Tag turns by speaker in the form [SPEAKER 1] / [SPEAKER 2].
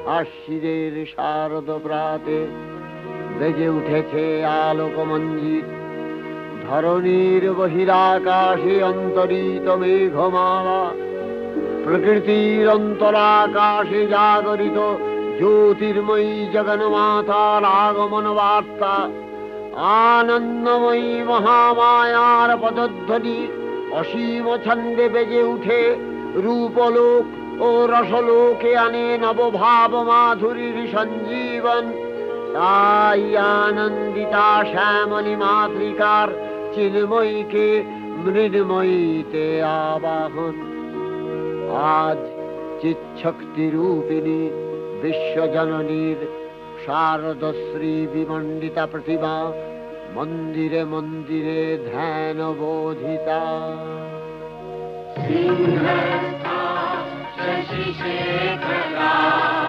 [SPEAKER 1] আশ্বিনের শারদ প্রাতে বেজে উঠেছে আলোকমঞ্জিত। ধরণীর বহিরাকাশে অন্তরিত মেঘমালা, প্রকৃতির অন্তরাকাশে জাগরিত জ্যোতির্ময়ী জগন্মাতার আগমন বার্তা। আনন্দময়ী মহামায়ার পদধ্বনি অসীম ছন্দে বেজে উঠে রূপলোক ও রসলোকে আনে নবভাব মাধুরীর সঞ্জীবন। তাই আনন্দিতা শ্যামলী মাতৃকার চিন্ময়ীকে মৃন্ময়ীতে আবাহন। আজ চিৎশক্তি রূপিণী বিশ্বজননীর শারদশ্রী বিমণ্ডিতা প্রতিমা মন্দিরে মন্দিরে ধ্যান বোধিতা।
[SPEAKER 2] সিংহস্থা শশিশেখরা